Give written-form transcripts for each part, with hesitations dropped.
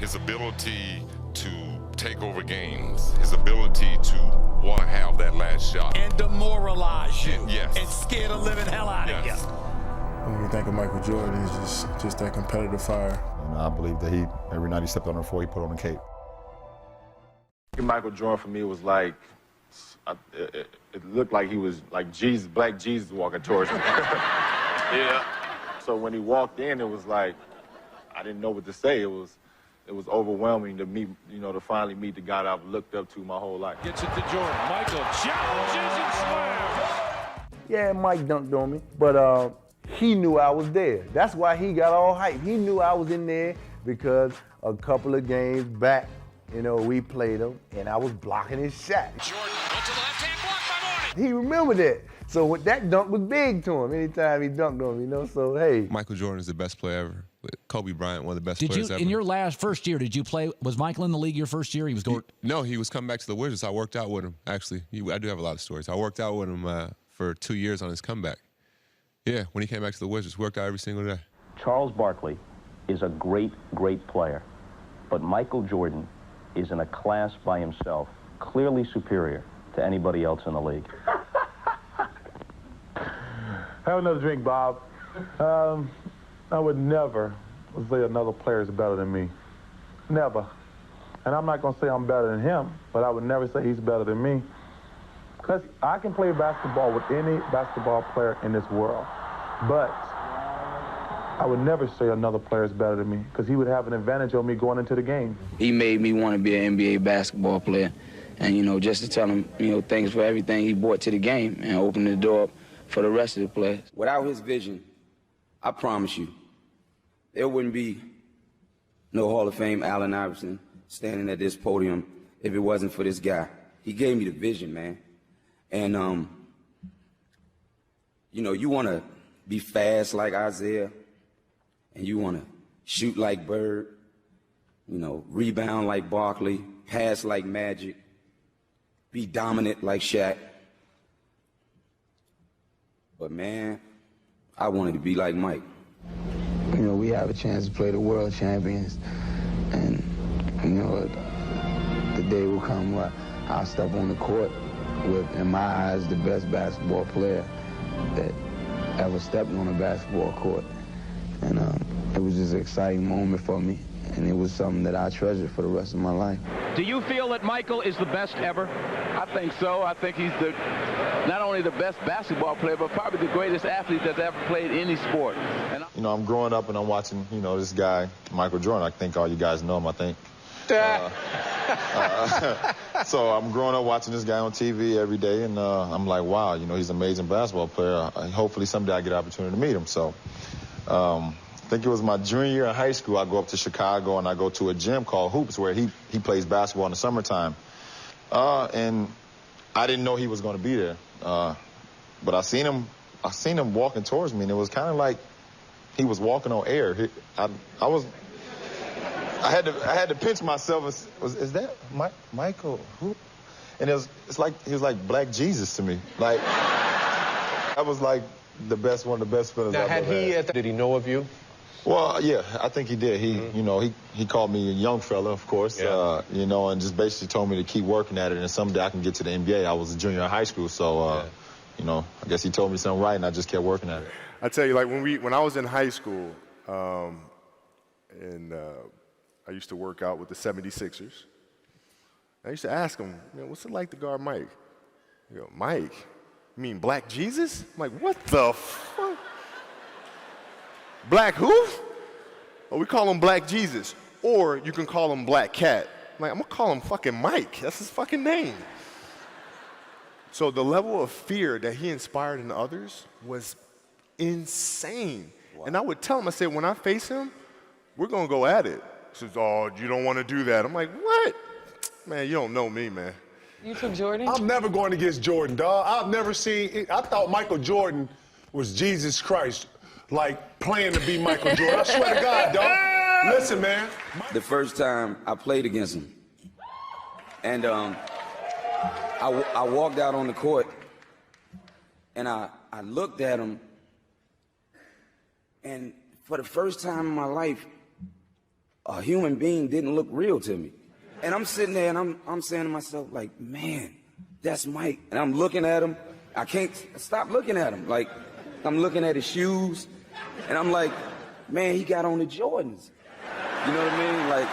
his ability to take over games, his ability to want to have that last shot. And demoralize you. Yes. And scare the living hell out of you. When we think of Michael Jordan, he's just that competitive fire. And I believe that every night he stepped on the floor, he put on a cape. Michael Jordan for me was like, it looked like he was like Jesus, Black Jesus walking towards me. Yeah. So when he walked in, it was like, I didn't know what to say. It was overwhelming to meet, to finally meet the guy that I've looked up to my whole life. Gets it to Jordan. Michael challenges and slams. Yeah, Mike dunked on me, but he knew I was there. That's why he got all hyped. He knew I was in there because a couple of games back, we played him, and I was blocking his shot. Jordan went to the left-hand block by Morning. He remembered that. So that dunk was big to him anytime he dunked on me, So, hey. Michael Jordan is the best player ever. Kobe Bryant, one of the best Did players you, ever. in your first year, did you play, was Michael in the league your first year? He was going. No, he was coming back to the Wizards. I worked out with him, actually. I do have a lot of stories. I worked out with him for 2 years on his comeback. Yeah, when he came back to the Wizards, worked out every single day. Charles Barkley is a great, great player, but Michael Jordan is in a class by himself, clearly superior to anybody else in the league. Have another drink, Bob. I would never say another player is better than me. Never. And I'm not going to say I'm better than him, but I would never say he's better than me. Because I can play basketball with any basketball player in this world, but I would never say another player is better than me because he would have an advantage on me going into the game. He made me want to be an NBA basketball player. And, just to tell him, thanks for everything he brought to the game and opened the door up for the rest of the players. Without his vision, I promise you, there wouldn't be no Hall of Fame Allen Iverson standing at this podium if it wasn't for this guy. He gave me the vision, man. And, you want to be fast like Isaiah, and you want to shoot like Bird, rebound like Barkley, pass like Magic, be dominant like Shaq. But, man, I wanted to be like Mike. We have a chance to play the world champions, and, the day will come where I'll step on the court with, in my eyes, the best basketball player that ever stepped on a basketball court. And it was just an exciting moment for me, and it was something that I treasure for the rest of my life. Do you feel that Michael is the best ever? I think so. I think he's not only the best basketball player, but probably the greatest athlete that's ever played any sport. And I'm growing up and I'm watching, this guy, Michael Jordan. I think all you guys know him, I think. So I'm growing up watching this guy on TV every day, and I'm like, wow, he's an amazing basketball player. Hopefully someday I get an opportunity to meet him. So I think it was my junior year in high school. I go up to Chicago and I go to a gym called Hoops where he plays basketball in the summertime. And I didn't know he was going to be there. But I seen him walking towards me, and it was kind of like he was walking on air. I had to pinch myself. Is that Michael? Who? And it's like he was like Black Jesus to me. Like that was like one of the best feelings I've ever had. Did he know of you? Well, yeah, I think he did. He called me a young fella, of course. Yeah. And just basically told me to keep working at it, and someday I can get to the NBA. I was a junior in high school, so I guess he told me something right, and I just kept working at it. I tell you, like when I was in high school, I used to work out with the 76ers. I used to ask him, what's it like to guard Mike? He go, Mike? You mean Black Jesus? I'm like, what the fuck? Black who? Oh, we call him Black Jesus. Or you can call him Black Cat. I'm like, I'm gonna call him fucking Mike. That's his fucking name. So the level of fear that he inspired in others was insane. Wow. And I would tell him, I said, when I face him, we're gonna go at it. He says, oh, you don't wanna do that. I'm like, what? Man, you don't know me, man. You took Jordan? I'm never going against Jordan, dog. I've never seen, I thought Michael Jordan was Jesus Christ, like playing to be Michael Jordan. I swear to God, dog. Listen, man. The first time I played against him, and I walked out on the court, and I looked at him, and for the first time in my life, a human being didn't look real to me. And I'm sitting there and I'm saying to myself, like, man, that's Mike. And I'm looking at him. I can't stop looking at him. Like, I'm looking at his shoes, and I'm like, man, he got on the Jordans. You know what I mean? Like,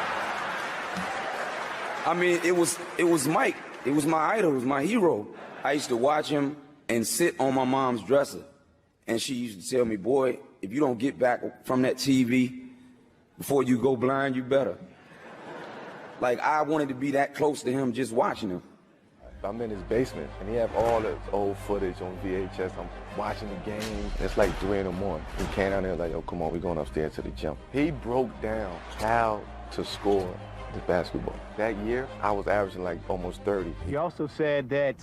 it was Mike. It was my idol. It was my hero. I used to watch him and sit on my mom's dresser, and she used to tell me, boy, if you don't get back from that TV before you go blind, you better. Like, I wanted to be that close to him just watching him. I'm in his basement, and he have all this old footage on VHS. I'm watching the game. It's like 3 in the morning. He came down there like, oh, come on, we're going upstairs to the gym. He broke down how to score the basketball. That year, I was averaging like almost 30. He also said that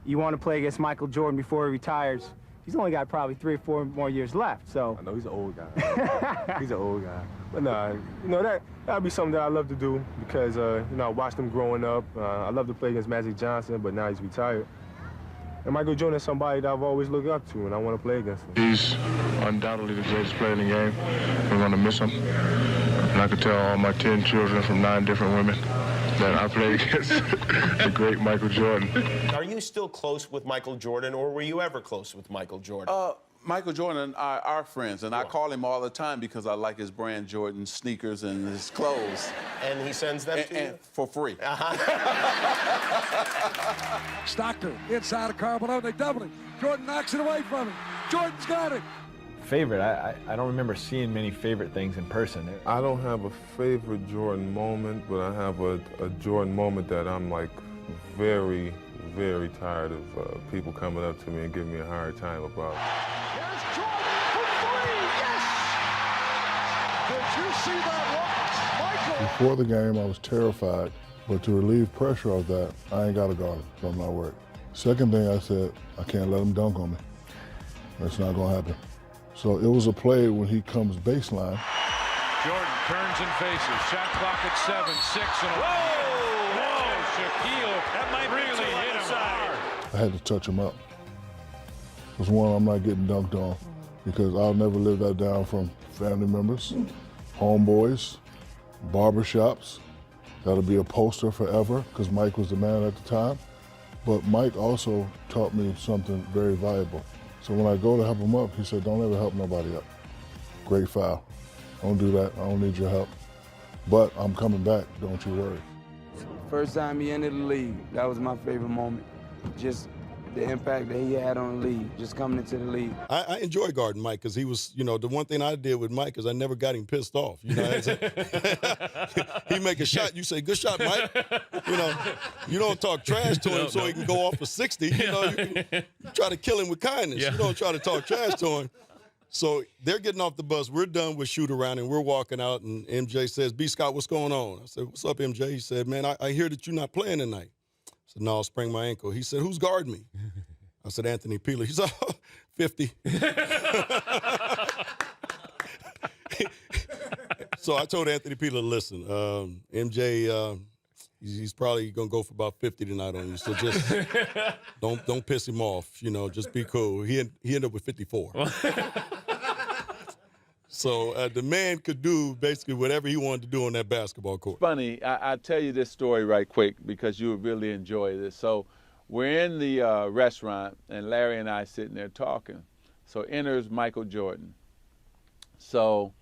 you want to play against Michael Jordan before he retires. He's only got probably 3 or 4 more years left, so. I know he's an old guy. He's an old guy. But nah, you know, that'd be something that I love to do because, you know, I watched him growing up. I love to play against Magic Johnson, but now he's retired. And Michael Jordan is somebody that I've always looked up to, and I want to play against him. He's undoubtedly the greatest player in the game. We're going to miss him. And I could tell all my 10 children from 9 different women that I played against the great Michael Jordan. Are you still close with Michael Jordan, or were you ever close with Michael Jordan? Michael Jordan and I are friends, and I call him all the time because I like his brand Jordan sneakers and his clothes. And he sends them to you? For free. Stockton inside of Carbonell, they double it. Jordan knocks it away from him. Jordan's got it. Favorite, I don't remember seeing many favorite things in person. I don't have a favorite Jordan moment, but I have a Jordan moment that I'm like very, very tired of people coming up to me and giving me a hard time about. Here's Jordan for 3, yes! Did you see that one? Michael! Before the game, I was terrified, but to relieve pressure of that, I ain't got to guard him, so I'm not worried. Second thing I said, I can't let him dunk on me. That's not going to happen. So it was a play when he comes baseline. Jordan turns and faces. Shot clock at 7, 6, and whoa! Shaquille, that might really hit him hard. I had to touch him up. It was one I'm not getting dunked on because I'll never live that down from family members, homeboys, barbershops. That'll be a poster forever because Mike was the man at the time. But Mike also taught me something very valuable. So when I go to help him up, he said, don't ever help nobody up. Great foul. Don't do that. I don't need your help. But I'm coming back. Don't you worry. First time he entered the league, that was my favorite moment. Just the impact that he had on the league, just coming into the league. I enjoy guarding Mike because he was, you know, the one thing I did with Mike is I never got him pissed off. You know, he make a shot, you say, good shot, Mike. You know, you don't talk trash to him so he can go off for 60. You know, you can try to kill him with kindness. You don't try to talk trash to him. So they're getting off the bus. We're done with shoot around, and we're walking out, and MJ says, B. Scott, what's going on? I said, what's up, MJ? He said, man, I hear that you're not playing tonight. I said, no, I sprained my ankle. He said, who's guarding me? I said, Anthony Peeler. He said, oh, 50. So I told Anthony Peeler, listen, MJ, he's probably going to go for about 50 tonight on you. So just don't piss him off. You know, just be cool. He ended up with 54. So the man could do basically whatever he wanted to do on that basketball court. Funny, I'll tell you this story right quick because you would really enjoy this. So we're in the restaurant, and Larry and I sitting there talking. So enters Michael Jordan. So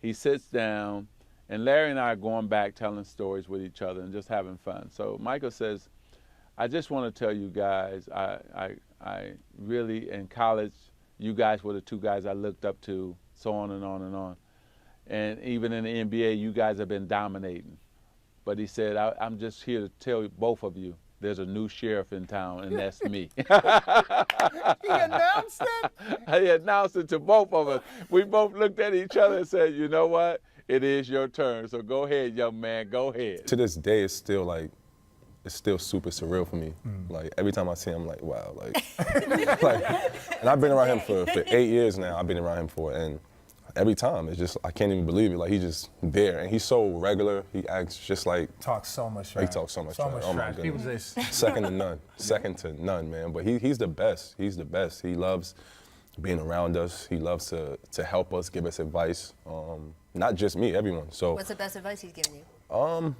he sits down, and Larry and I are going back telling stories with each other and just having fun. So Michael says, I just want to tell you guys, I really, in college, you guys were the 2 guys I looked up to, so on and on and on. And even in the NBA, you guys have been dominating. But he said, I'm just here to tell both of you, there's a new sheriff in town, and that's me. He announced it? He announced it to both of us. We both looked at each other and said, you know what? It is your turn, so go ahead, young man, go ahead. To this day, it's still super surreal for me. Like, every time I see him, I'm like, wow, like, and I've been around him for 8 years now. I've been around him for, and every time, it's just, I can't even believe it. Like, he's just there, and he's so regular. He acts just like. Talks so much trash. He talks so much trash. Oh my People goodness. just. Second to none. Second to none, man. But he's the best. He's the best. He loves being around us. He loves to help us, give us advice. not just me, everyone. So. What's the best advice he's given you?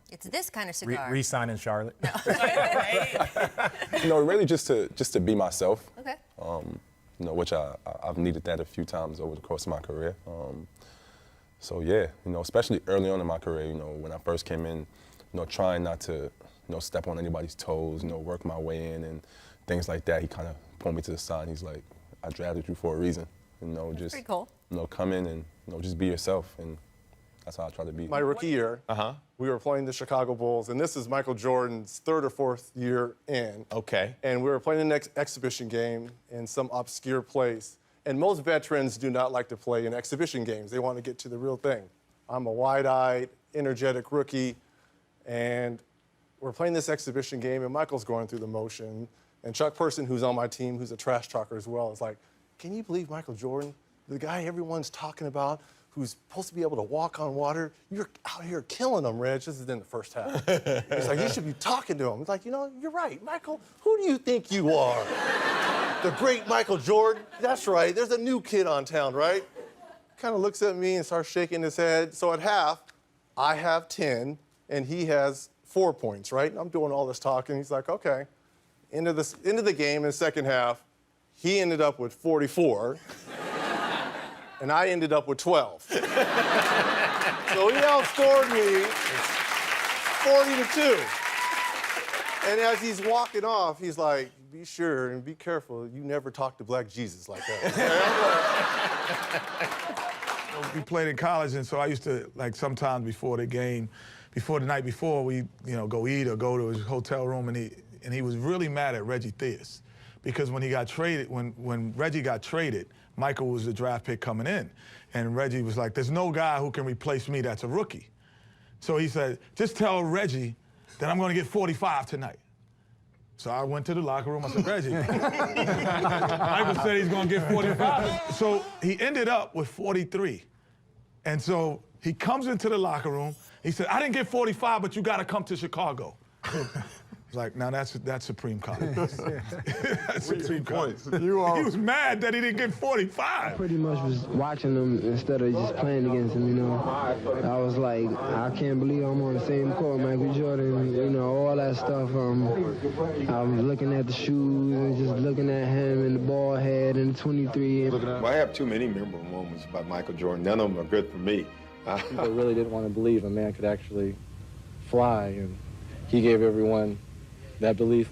It's this kind of cigar. Re-sign in Charlotte. No, really just to be myself. Okay. You know, which I've needed that a few times over the course of my career. So yeah, you know, especially early on in my career, you know, when I first came in, you know, trying not to, you know, step on anybody's toes, you know, work my way in and things like that. He kind of pulled me to the side and he's like, I drafted you for a reason. You know, That's just, pretty cool. you know, come in and, you know, just be yourself. And that's how I try to be. My rookie year, we were playing the Chicago Bulls, and this is Michael Jordan's 3rd or 4th year in. Okay. And we were playing the next exhibition game in some obscure place. And most veterans do not like to play in exhibition games. They want to get to the real thing. I'm a wide-eyed, energetic rookie, and we're playing this exhibition game, and Michael's going through the motion. And Chuck Person, who's on my team, who's a trash talker as well, is like, can you believe Michael Jordan, the guy everyone's talking about, who's supposed to be able to walk on water, you're out here killing him, Reg. This is in the first half. He's like, you should be talking to him. It's like, you know, you're right, Michael. Who do you think you are? The great Michael Jordan? That's right. There's a new kid on town, right? Kind of looks at me and starts shaking his head. So at half, I have 10, and he has 4 points, right? I'm doing all this talking. He's like, okay. Into the game in the second half, he ended up with 44. And I ended up with 12. So he outscored me 40-2. And as he's walking off, he's like, be sure and be careful. You never talk to Black Jesus like that. We played in college, and so I used to, like, sometimes before the game, before the night before, we, you know, go eat or go to his hotel room, and he was really mad at Reggie Theus. Because when he got traded, when Reggie got traded, Michael was the draft pick coming in. And Reggie was like, there's no guy who can replace me that's a rookie. So he said, just tell Reggie that I'm going to get 45 tonight. So I went to the locker room. I said, Reggie, Michael said he's going to get 45. So he ended up with 43. And so he comes into the locker room. He said, I didn't get 45, but you got to come to Chicago. Like, now that's supreme confidence. That's supreme confidence. He was mad that he didn't get 45. I pretty much was watching him instead of just playing against him, you know. I was like, I can't believe I'm on the same court, Michael Jordan, you know, all that stuff. I was looking at the shoes and just looking at him and the ball head and the 23. Well, I have too many memorable moments about Michael Jordan. None of them are good for me. People really didn't want to believe a man could actually fly, and he gave everyone that belief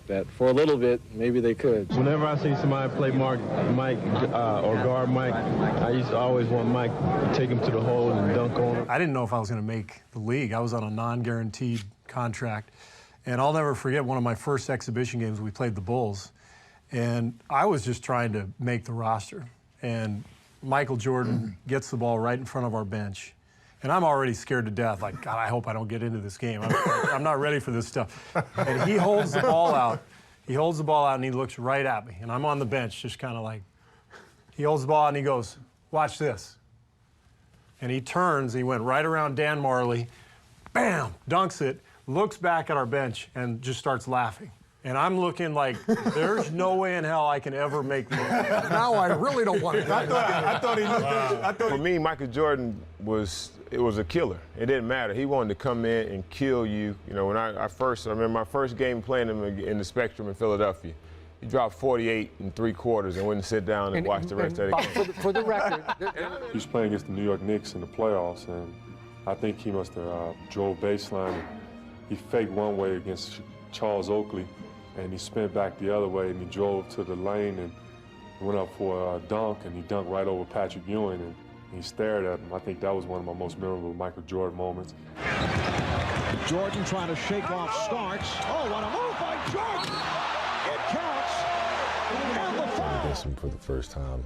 that for a little bit, maybe they could. Whenever I see somebody play Mike or guard Mike, I used to always want Mike to take him to the hole and dunk on him. I didn't know if I was going to make the league. I was on a non-guaranteed contract. And I'll never forget one of my first exhibition games, we played the Bulls. And I was just trying to make the roster. And Michael Jordan gets the ball right in front of our bench. And I'm already scared to death. Like, God, I hope I don't get into this game. I'm not ready for this stuff. And he holds the ball out. He holds the ball out, and he looks right at me. And I'm on the bench, just kind of like, he holds the ball out, and he goes, watch this. And he turns, he went right around Dan Marley, bam, dunks it, looks back at our bench, and just starts laughing. And I'm looking like, there's no way in hell I can ever make this. Now I really don't want to. I thought he looked For me, Michael Jordan was a killer. It didn't matter. He wanted to come in and kill you. You know, when I remember my first game playing him in the Spectrum in Philadelphia. He dropped 48 in 3 quarters and wouldn't sit down and watch the rest of the game. For the record, he was playing against the New York Knicks in the playoffs, and I think he must have drove baseline. He faked one way against Charles Oakley, and he spent back the other way, and he drove to the lane and went up for a dunk, and he dunked right over Patrick Ewing, and he stared at him. I think that was one of my most memorable Michael Jordan moments. Jordan trying to shake off Starks. Oh, what a move by Jordan! It counts, and the foul. I guess for the first time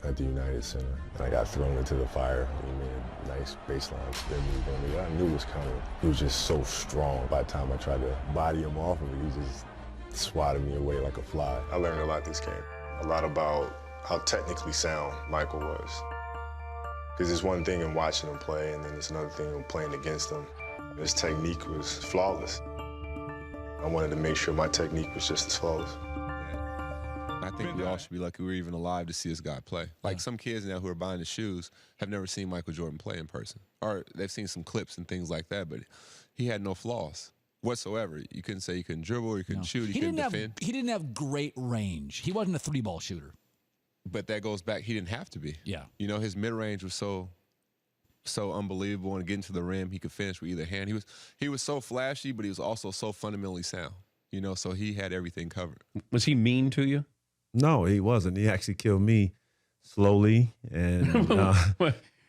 at the United Center, I got thrown into the fire. He made a nice baseline spin move on me. I knew it was coming. He was just so strong. By the time I tried to body him off of it, he just swatted me away like a fly. I learned a lot this game. A lot about how technically sound Michael was. Because it's one thing in watching him play, and then it's another thing in playing against him. His technique was flawless. I wanted to make sure my technique was just as flawless. I think we all should be lucky we're even alive to see this guy play. Like some kids now who are buying the shoes have never seen Michael Jordan play in person. Or they've seen some clips and things like that, but he had no flaws whatsoever. You couldn't say he couldn't dribble, he couldn't shoot, he couldn't defend. He didn't have great range. He wasn't a three-ball shooter. But that goes back, he didn't have to be. Yeah. You know, his mid-range was so unbelievable, and getting to the rim, he could finish with either hand. He was so flashy, but he was also so fundamentally sound. You know, so he had everything covered. Was he mean to you? No, he wasn't. He actually killed me slowly, and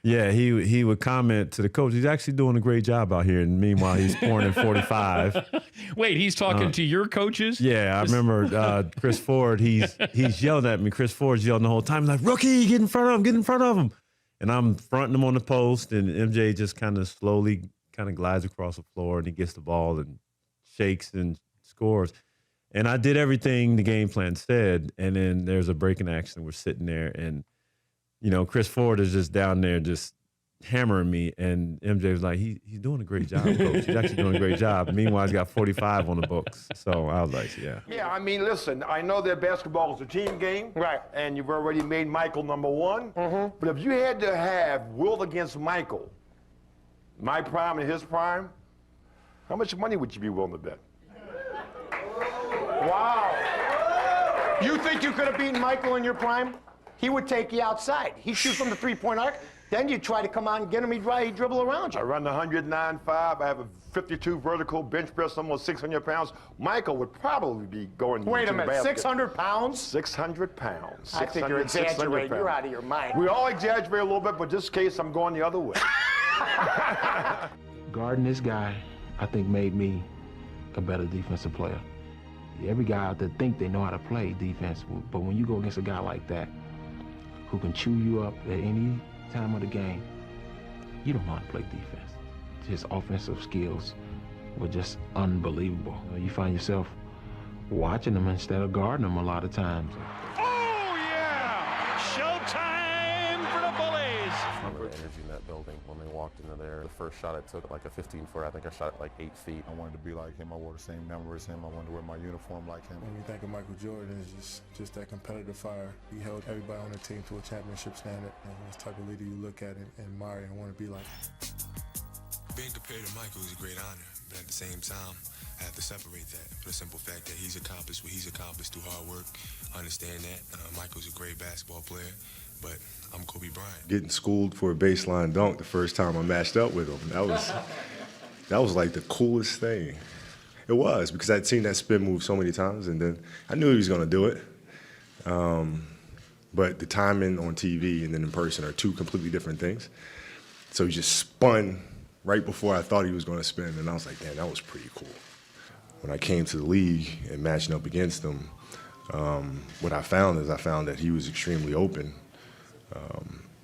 yeah, he would comment to the coach, he's actually doing a great job out here, and meanwhile he's pouring in 45. Wait, he's talking to your coaches? Yeah, I remember Chris Ford. He's yelling at me. Chris Ford's yelling the whole time, like, "Rookie, get in front of him, get in front of him." And I'm fronting him on the post, and MJ just kind of slowly glides across the floor, and he gets the ball and shakes and scores. And I did everything the game plan said, and then there's a break in action. We're sitting there, and, you know, Chris Ford is just down there just hammering me, and MJ was like, he's doing a great job, coach. He's actually doing a great job. Meanwhile, he's got 45 on the books. So I was like, yeah. Yeah, I mean, listen, I know that basketball is a team game. Right. And you've already made Michael number one. Mm-hmm. But if you had to have Wilt against Michael, my prime and his prime, how much money would you be willing to bet? Wow. You think you could have beaten Michael in your prime? He would take you outside. He'd shoot from the three-point arc. Then you try to come on and get him, he'd dribble around you. I run the 109.5. I have a 52 vertical bench press, almost 600 pounds. Michael would probably be going Wait to a the minute, basket. 600 pounds? 600 pounds. I think you're exaggerating. You're out of your mind. We all exaggerate a little bit, but in this case, I'm going the other way. Guarding this guy, I think, made me a better defensive player. Every guy out there think they know how to play defense, but when you go against a guy like that, who can chew you up at any time of the game, you don't know how to play defense. His offensive skills were just unbelievable. You find yourself watching him instead of guarding him a lot of times. Oh, yeah! Showtime for the Bullies! I remember the energy in that building when they walked into there. The first shot I took, like a 15-footer, I think I shot it like 8 feet. I wanted to be like him. I wore the same number as him. I wanted to wear my uniform like him. When you think of Michael Jordan, it's just that competitive fire. He held everybody on the team to a championship standard. And he's the type of leader you look at and admire and want to be like. Being compared to Michael is a great honor, but at the same time, I have to separate that for the simple fact that he's accomplished what he's accomplished through hard work. I understand that. Michael's a great basketball player, but I'm Kobe Bryant. Getting schooled for a baseline dunk the first time I matched up with him, that was like the coolest thing. It was, because I'd seen that spin move so many times, and then I knew he was going to do it. But the timing on TV and then in person are two completely different things. So he just spun right before I thought he was going to spin, and I was like, damn, that was pretty cool. When I came to the league and matching up against him, what I found that he was extremely open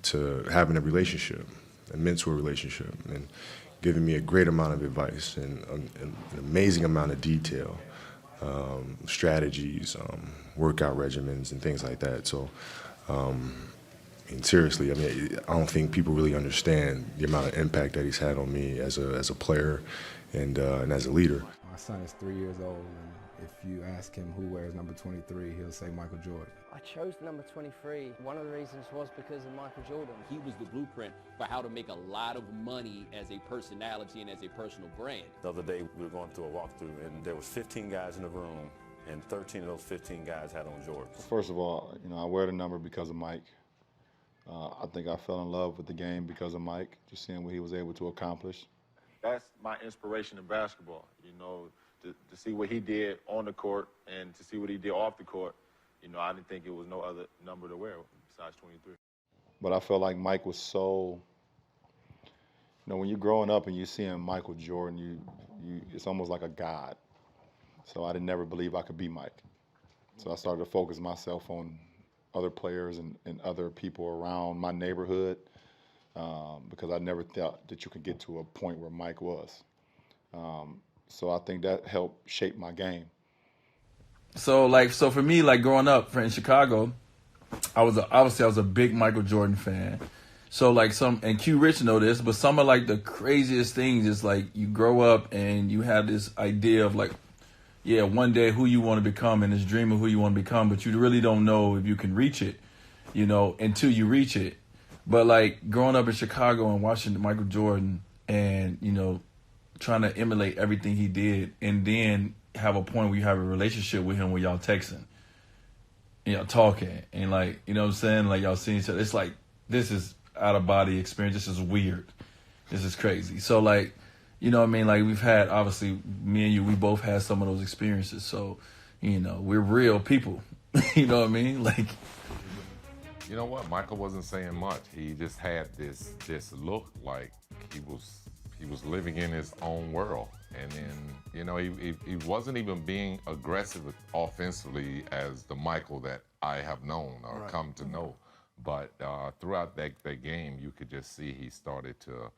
to having a relationship, a mentor relationship, and giving me a great amount of advice and an amazing amount of detail, strategies, workout regimens, and things like that. So, and seriously, I mean, I don't think people really understand the amount of impact that he's had on me as a player and as a leader. My son is 3 years old, and if you ask him who wears number 23, he'll say Michael Jordan. I chose number 23. One of the reasons was because of Michael Jordan. He was the blueprint for how to make a lot of money as a personality and as a personal brand. The other day, we were going through a walkthrough, and there was 15 guys in the room, and 13 of those 15 guys had on Jordans. First of all, I wear the number because of Mike. I think I fell in love with the game because of Mike, just seeing what he was able to accomplish. That's my inspiration in basketball, to see what he did on the court and to see what he did off the court. I didn't think it was no other number to wear besides 23. But I felt like Mike was so, when you're growing up and you're seeing Michael Jordan, it's almost like a god. So I didn't never believe I could be Mike. So I started to focus myself on other players and other people around my neighborhood because I never thought that you could get to a point where Mike was. So I think that helped shape my game. So for me, growing up in Chicago, I was a big Michael Jordan fan. So and Q Rich know this, but some of the craziest things is you grow up and you have this idea of yeah, one day who you want to become and this dream of who you want to become, but you really don't know if you can reach it, you know, until you reach it. But like growing up in Chicago and watching Michael Jordan and, you know, trying to emulate everything he did, and then have a point where you have a relationship with him where y'all texting, you know, talking, and like, you know what I'm saying? Like y'all seeing each other. It's like, this is out of body experience. This is weird. This is crazy. So like, you know what I mean? Like we've had, obviously, me and you, we both had some of those experiences. So, you know, we're real people. You know what I mean? Like, you know what? Michael wasn't saying much. He just had this look like he was living in his own world. And then, you know, he wasn't even being aggressive offensively as the Michael that I have known or come to know. But throughout that game, you could just see he started to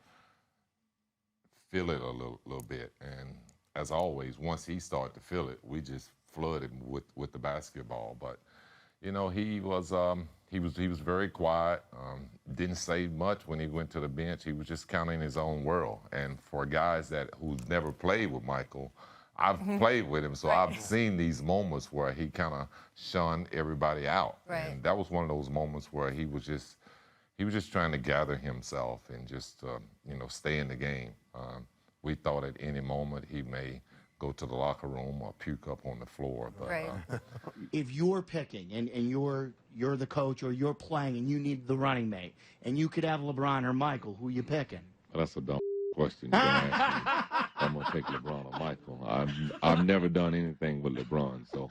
feel it a little bit. And as always, once he started to feel it, we just flooded with the basketball. But, you know, he was very quiet, didn't say much when he went to the bench. He was just kind of in his own world. And for guys who've never played with Michael, I've played with him, so I've seen these moments where he kind of shunned everybody out. Right. And that was one of those moments where he was just trying to gather himself and just you know, stay in the game. We thought at any moment he may go to the locker room or puke up on the floor. But, Right. If you're picking and you're the coach or you're playing and you need the running mate and you could have LeBron or Michael, who you picking? That's a dumb question. You're gonna ask me. I'm going to take LeBron or Michael. I've never done anything with LeBron, so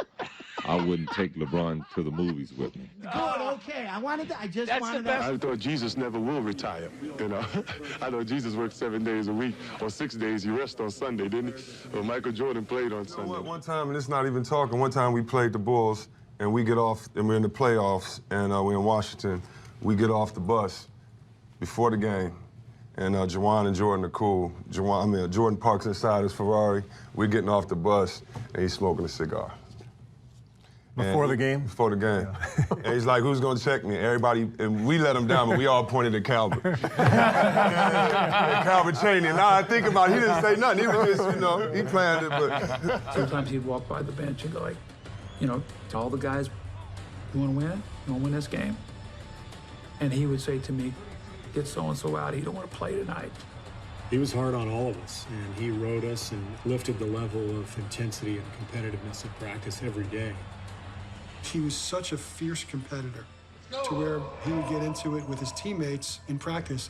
I wouldn't take LeBron to the movies with me. Good, okay. I wanted to, I just wanted to. I thought Jesus never will retire, you know. I know Jesus worked 7 days a week, or 6 days. He rest on Sunday, didn't he? Well, Michael Jordan played on Sunday. One time, and it's not even talking, one time we played the Bulls, and we get off, and we're in the playoffs, and we're in Washington. We get off the bus before the game, and Juwan and Jordan are cool. Jordan parks inside his Ferrari. We're getting off the bus, and he's smoking a cigar. Before the game? Before the game. And he's like, who's going to check me? Everybody, and we let him down, but we all pointed at Calvin. And Calvin Chaney. Now I think about it, he didn't say nothing. He was just, you know, he planned it, but. Sometimes he'd walk by the bench and go like, you know, to all the guys, you want to win? You want to win this game? And he would say to me, get so-and-so out. He don't want to play tonight. He was hard on all of us, and he rode us and lifted the level of intensity and competitiveness in practice every day. He was such a fierce competitor to where he would get into it with his teammates in practice.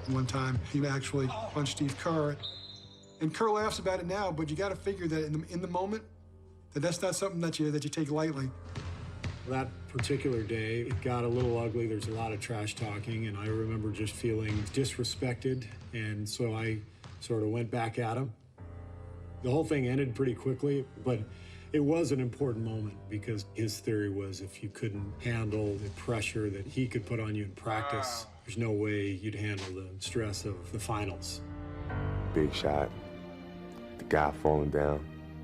One time, he actually punched Steve Kerr. And Kerr laughs about it now, but you got to figure that in the moment, that's not something that you take lightly. That particular day, it got a little ugly. There's a lot of trash talking, and I remember just feeling disrespected, and so I sort of went back at him. The whole thing ended pretty quickly, but it was an important moment because his theory was if you couldn't handle the pressure that he could put on you in practice, there's no way you'd handle the stress of the finals. Big shot, the guy falling down,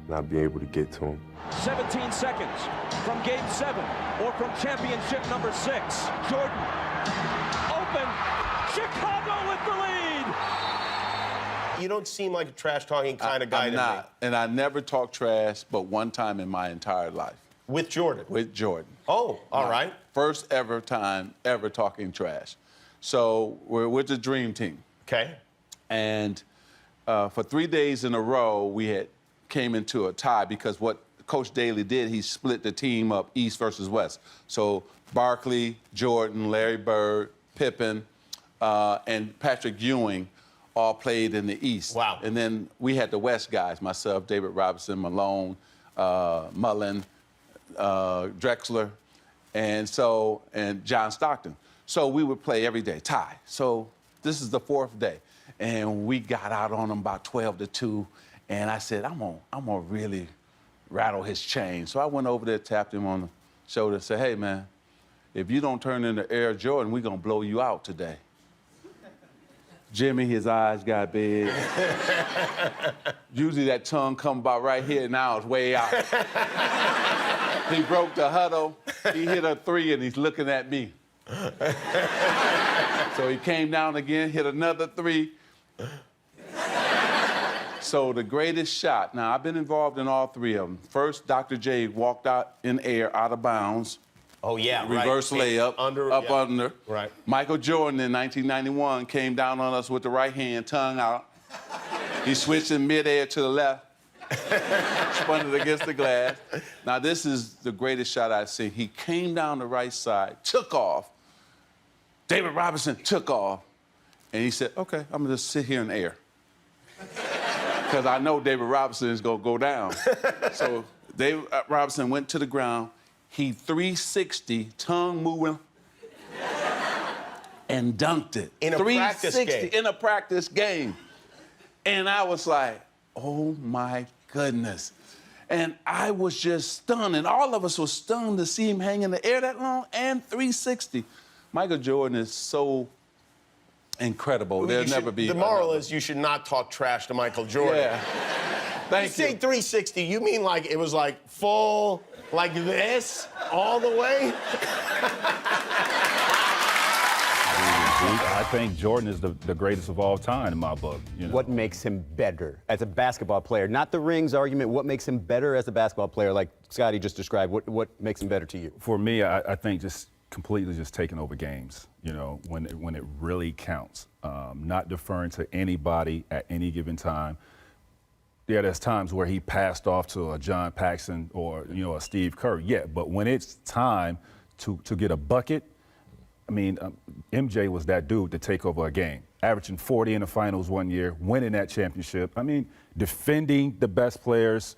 not be able to get to him. 17 seconds from Game 7 or from championship number 6. Jordan, open, Chicago with the lead. You don't seem like a trash-talking kind of guy I'm to not, me. and I never talk trash but one time in my entire life. With Jordan? With Jordan. Oh, all right. First ever time ever talking trash. So we're with the Dream Team. Okay. And for 3 days in a row, we had came into a tie because what Coach Daly did, he split the team up East versus West. So Barkley, Jordan, Larry Bird, Pippen, and Patrick Ewing all played in the East. Wow. And then we had the West guys, myself, David Robinson, Malone, Mullen, Drexler, and John Stockton. So we would play every day, tie. So this is the 4th day. And we got out on them about 12-2. And I said, I'm gonna really rattle his chain. So I went over there, tapped him on the shoulder, and said, hey, man, if you don't turn into Air Jordan, we're gonna blow you out today. Jimmy, his eyes got big. Usually that tongue come about right here, now it's way out. He broke the huddle, he hit a 3, and he's looking at me. So he came down again, hit another 3. So the greatest shot. Now, I've been involved in all three of them. First, Dr. J walked out in air, out of bounds. Oh, yeah, Reverse layup, under. Right. Michael Jordan in 1991 came down on us with the right hand, tongue out. He switched in midair to the left, spun it against the glass. Now, this is the greatest shot I've seen. He came down the right side, took off. David Robinson took off. And he said, okay, I'm gonna just sit here in the air. Because I know David Robinson is gonna go down. So David Robinson went to the ground. He 360, tongue moving, and dunked it. In a practice game. In a practice game. And I was like, oh my goodness. And I was just stunned, and all of us were stunned to see him hang in the air that long and 360. Michael Jordan is so incredible. There'll never be. The moral is you should not talk trash to Michael Jordan. Yeah. Thank you. You say 360, you mean like it was like full, like this, all the way? I think Jordan is the greatest of all time in my book. You know? What makes him better as a basketball player? Not the rings argument. What makes him better as a basketball player, like Scotty just described? What makes him better to you? For me, I think just completely just taking over games, you know, when it really counts. Not deferring to anybody at any given time. Yeah, there's times where he passed off to a John Paxson or, you know, a Steve Kerr. Yeah, but when it's time to get a bucket, I mean, MJ was that dude to take over a game, averaging 40 in the finals one year, winning that championship. I mean, defending the best players.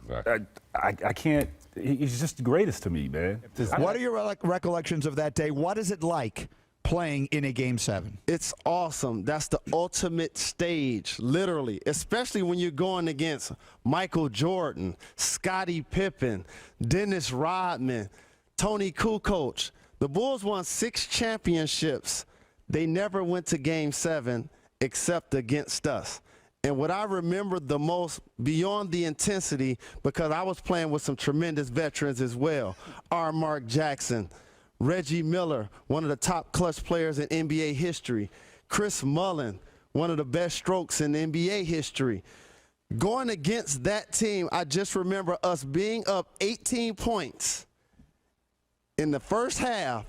Exactly. I can't. He's just the greatest to me, man. What are your recollections of that day? What is it like playing in a Game 7? It's awesome. That's the ultimate stage, literally, especially when you're going against Michael Jordan, Scottie Pippen, Dennis Rodman, Tony Kukoc. The Bulls won 6 championships. They never went to Game 7 except against us. And what I remember the most, beyond the intensity, because I was playing with some tremendous veterans as well, R. Mark Jackson, Reggie Miller, one of the top clutch players in NBA history, Chris Mullin, one of the best strokes in NBA history. Going against that team, I just remember us being up 18 points in the first half,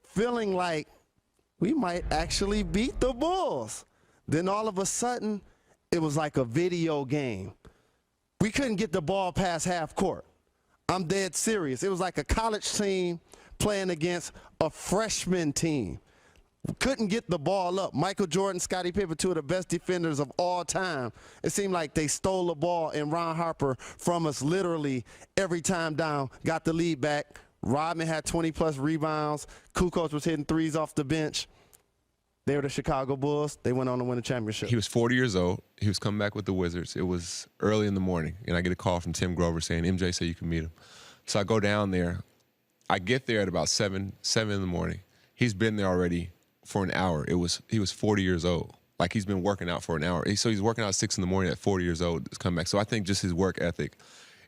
feeling like we might actually beat the Bulls. Then all of a sudden, it was like a video game. We couldn't get the ball past half court. I'm dead serious. It was like a college team playing against a freshman team. We couldn't get the ball up. Michael Jordan, Scottie Pippen, two of the best defenders of all time. It seemed like they stole the ball and Ron Harper from us literally every time down, got the lead back. Rodman had 20-plus rebounds. Kukoc was hitting threes off the bench. They were the Chicago Bulls. They went on to win a championship. He was 40 years old. He was coming back with the Wizards. It was early in the morning, and I get a call from Tim Grover saying, MJ said you can meet him. So I go down there. I get there at about 7 in the morning. He's been there already for an hour. He was 40 years old. Like, he's been working out for an hour. So he's working out at 6 in the morning at 40 years old to come back. So I think just his work ethic,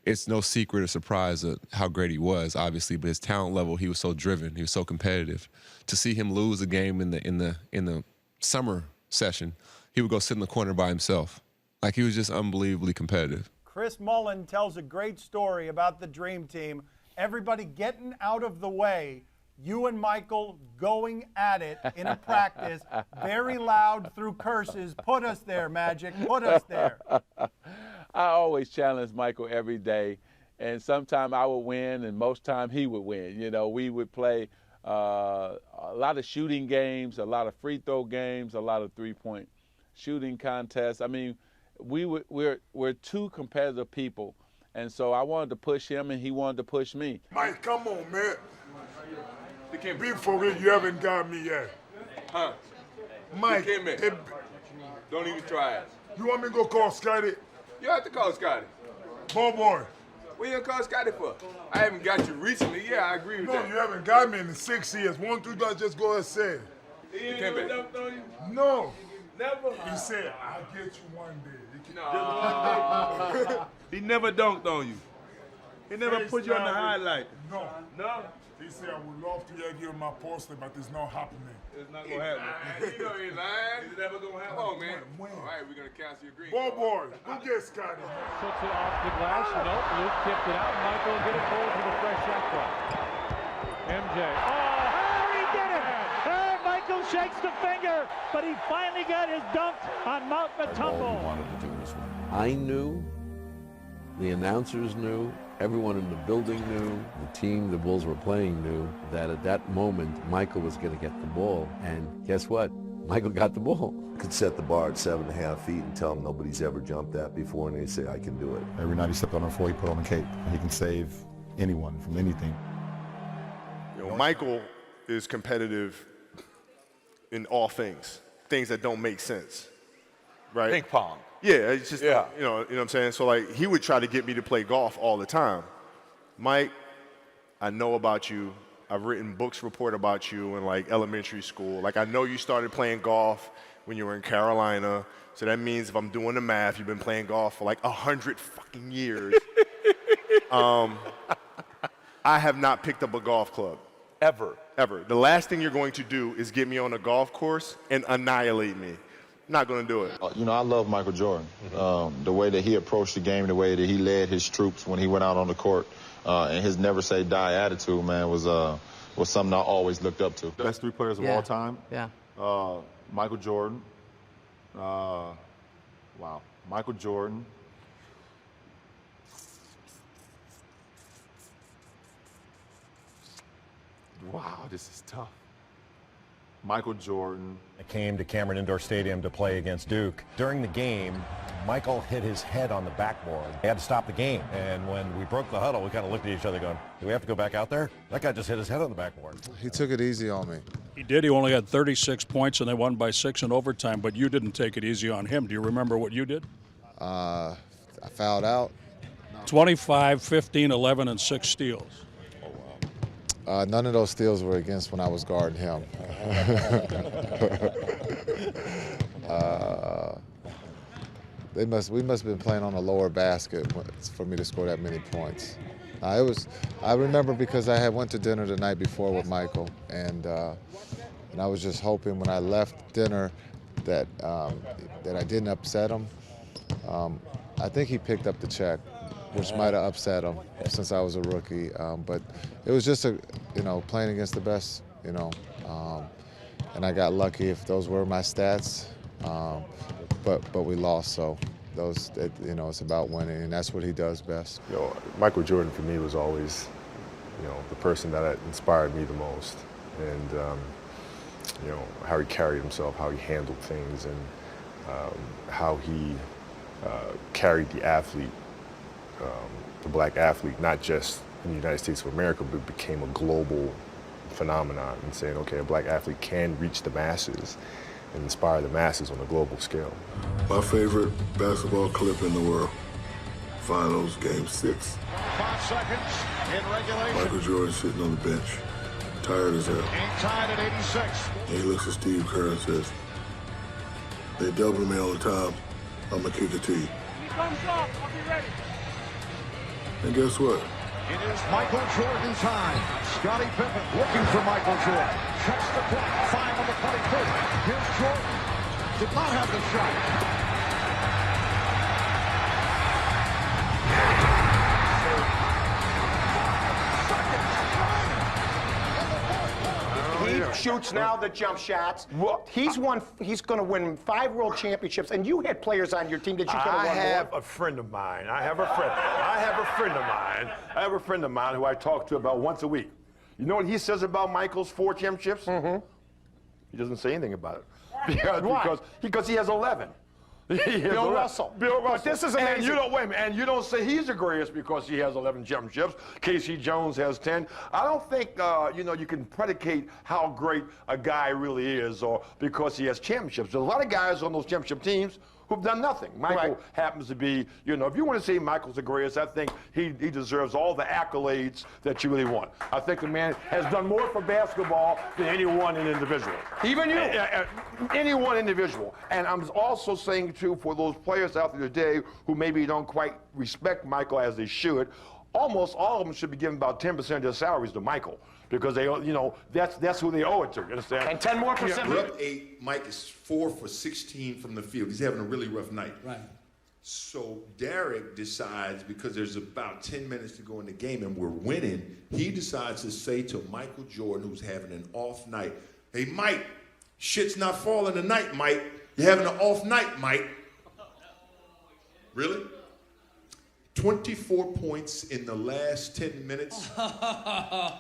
it's no secret or surprise of how great he was, obviously, but his talent level, he was so driven, he was so competitive. To see him lose a game in the summer session, he would go sit in the corner by himself. Like, he was just unbelievably competitive. Chris Mullin tells a great story about the Dream Team. Everybody getting out of the way. You and Michael going at it in a practice, very loud through curses. Put us there, Magic. Put us there. I always challenge Michael every day, and sometimes I would win, and most time he would win. You know, we would play a lot of shooting games, a lot of free throw games, a lot of three-point shooting contests. I mean, we're two competitive people, and so I wanted to push him, and he wanted to push me. Mike, come on, man. Be for real, you haven't got me yet. Huh? Mike, Don't even try it. You want me to go call Scotty? You have to call Scotty. Boy. What you gonna call Scotty for? I haven't got you recently. Yeah, I agree with that. No, you haven't got me in 6 years. 1, 2, just go and say it. He ain't never dunked on you? No. Never? He said, I'll get you one day. No. He never dunked on you. He never put you on the highlight. No. No? He said, I would love to give you my poster, but it's not happening. It's not going to happen. You know he's lying. It's never going to happen. Come on, man. When? All right, we're going to cancel your green. Boy, go get Scotty. Puts it off the glass. Nope, Luke tipped it out. Michael will get it forward to the fresh shot clock. MJ. Oh, he did it! Oh, Michael shakes the finger, but he finally got his dunk on Mount Matumbo. I knew, the announcers knew, everyone in the building knew, the team the Bulls were playing knew that at that moment, Michael was going to get the ball. And guess what? Michael got the ball. Could set the bar at 7.5 feet and tell him nobody's ever jumped that before, and they say, I can do it. Every night he stepped on the floor, he put on the cape. He can save anyone from anything. You know, Michael is competitive in all things that don't make sense, right? Ping pong. Yeah, it's just, you know what I'm saying? So, like, he would try to get me to play golf all the time. Mike, I know about you. I've written books report about you in, like, elementary school. Like, I know you started playing golf when you were in Carolina. So that means if I'm doing the math, you've been playing golf for, like, 100 fucking years. I have not picked up a golf club. Ever. Ever. The last thing you're going to do is get me on a golf course and annihilate me. Not going to do it. You know, I love Michael Jordan. The way that he approached the game, the way that he led his troops when he went out on the court, and his never say die attitude, man, was something I always looked up to. Best three players of all time? Yeah. Michael Jordan. Wow. Michael Jordan. Wow, this is tough. Michael Jordan. I came to Cameron Indoor Stadium to play against Duke. During the game, Michael hit his head on the backboard. They had to stop the game. And when we broke the huddle, we kind of looked at each other going, do we have to go back out there? That guy just hit his head on the backboard. He took it easy on me. He did. He only had 36 points, and they won by 6 in overtime, but you didn't take it easy on him. Do you remember what you did? I fouled out. 25, 15, 11, and 6 steals. None of those steals were against when I was guarding him. We must have been playing on a lower basket for me to score that many points. I remember because I had went to dinner the night before with Michael, and I was just hoping when I left dinner that I didn't upset him. I think he picked up the check, which might have upset him since I was a rookie. But it was just playing against the best, and I got lucky if those were my stats. But we lost, so it's about winning, and that's what he does best. Michael Jordan for me was always, the person that inspired me the most, and how he carried himself, how he handled things, and how he carried the athlete. The black athlete, not just in the United States of America, but became a global phenomenon, and saying, okay, a black athlete can reach the masses and inspire the masses on a global scale. My favorite basketball clip in the world, Finals, Game 6. 5 seconds in regulation. Michael Jordan sitting on the bench, tired as hell. Game tied at 86. And he looks at Steve Kerr and says, they double me all the time, I'm gonna kick it to you. He comes off, I'll be ready. And guess what? It is Michael Jordan time. Scottie Pippen looking for Michael Jordan. Checks the clock. 5 on the 22. Here's Jordan. Did not have the shot. He shoots now the jump shots. He's going to win 5 world championships, and you had players on your team that you could have won more. I have a friend of mine. I have a friend of mine who I talk to about once a week. You know what he says about Michael's 4 championships? Mm-hmm. He doesn't say anything about it. Because he has 11. Bill Russell. But this is amazing. And you don't, wait a minute, and you don't say he's the greatest because he has 11 championships. Casey Jones has 10. I don't think, you can predicate how great a guy really is or because he has championships. There's a lot of guys on those championship teams who've done nothing. Michael happens to be, if you want to say Michael's the greatest, I think he deserves all the accolades that you really want. I think the man has done more for basketball than any one individual. Even you. Any one individual. And I'm also saying, too, for those players out there today who maybe don't quite respect Michael as they should, almost all of them should be giving about 10% of their salaries to Michael because they, you know, that's who they owe it to. You understand? And 10 more percent. We're up 8. Mike is 4 for 16 from the field. He's having a really rough night. Right. So Derek decides, because there's about 10 minutes to go in the game and we're winning, he decides to say to Michael Jordan, who's having an off night, "Hey, Mike, shit's not falling tonight, Mike. You're having an off night, Mike." Really? 24 points in the last 10 minutes.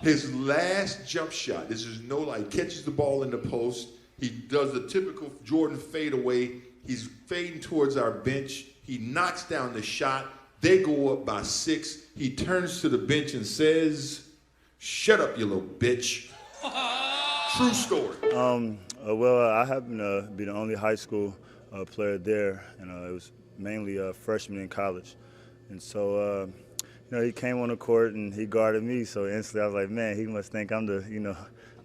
His last jump shot, this is no lie, catches the ball in the post. He does the typical Jordan fadeaway. He's fading towards our bench. He knocks down the shot. They go up by 6. He turns to the bench and says, "Shut up, you little bitch." True story. Well, I happen to be the only high school player there, and it was mainly a freshman in college. And so, you know, he came on the court and he guarded me. So instantly I was like, man, he must think I'm the, you know,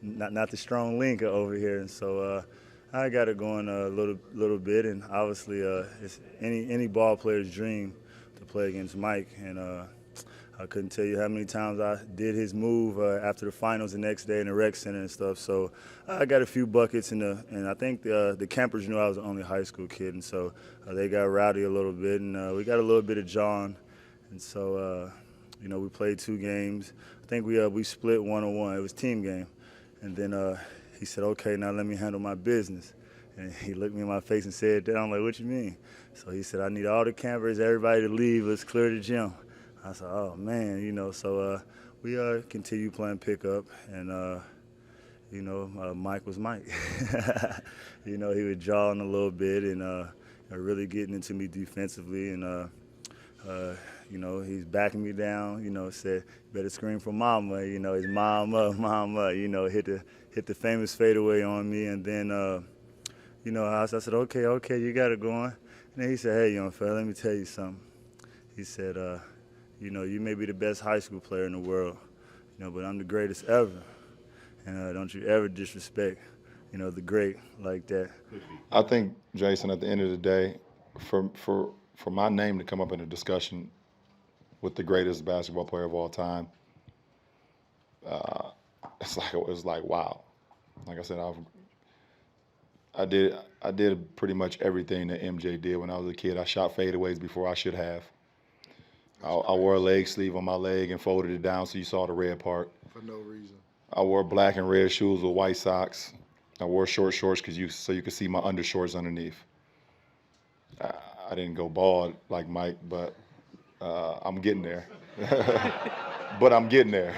not the strong link over here. And so I got it going a little bit. And obviously, it's any ball player's dream to play against Mike. And I couldn't tell you how many times I did his move after the finals the next day in the rec center and stuff. So I got a few buckets, and I think the campers knew I was the only high school kid, and so they got rowdy a little bit, and we got a little bit of John. And so, you know, we played 2 games. I think we split 1-1. It was a team game. And then he said, "Okay, now let me handle my business." And he looked me in my face and said that. I'm like, "What you mean?" So he said, "I need all the campers, everybody to leave. Let's clear the gym." I said, "Oh, man," you know, so we continue playing pickup, and, you know, Mike was Mike. You know, he was jawing a little bit and really getting into me defensively, and, you know, he's backing me down, you know, said, "Better scream for mama," you know, his mama, you know, hit the famous fadeaway on me, and then, you know, I said, okay, you got it going. And then he said, "Hey, young fella, let me tell you something." He said, "You know, you may be the best high school player in the world, you know, but I'm the greatest ever. And don't you ever disrespect, you know, the great like that." I think, Jason, at the end of the day, for my name to come up in a discussion with the greatest basketball player of all time, it was like wow. Like I said, I did pretty much everything that MJ did when I was a kid. I shot fadeaways before I should have. I wore a leg sleeve on my leg and folded it down so you saw the red part. For no reason. I wore black and red shoes with white socks. I wore short shorts so you could see my undershorts underneath. I didn't go bald like Mike, but I'm getting there. But I'm getting there.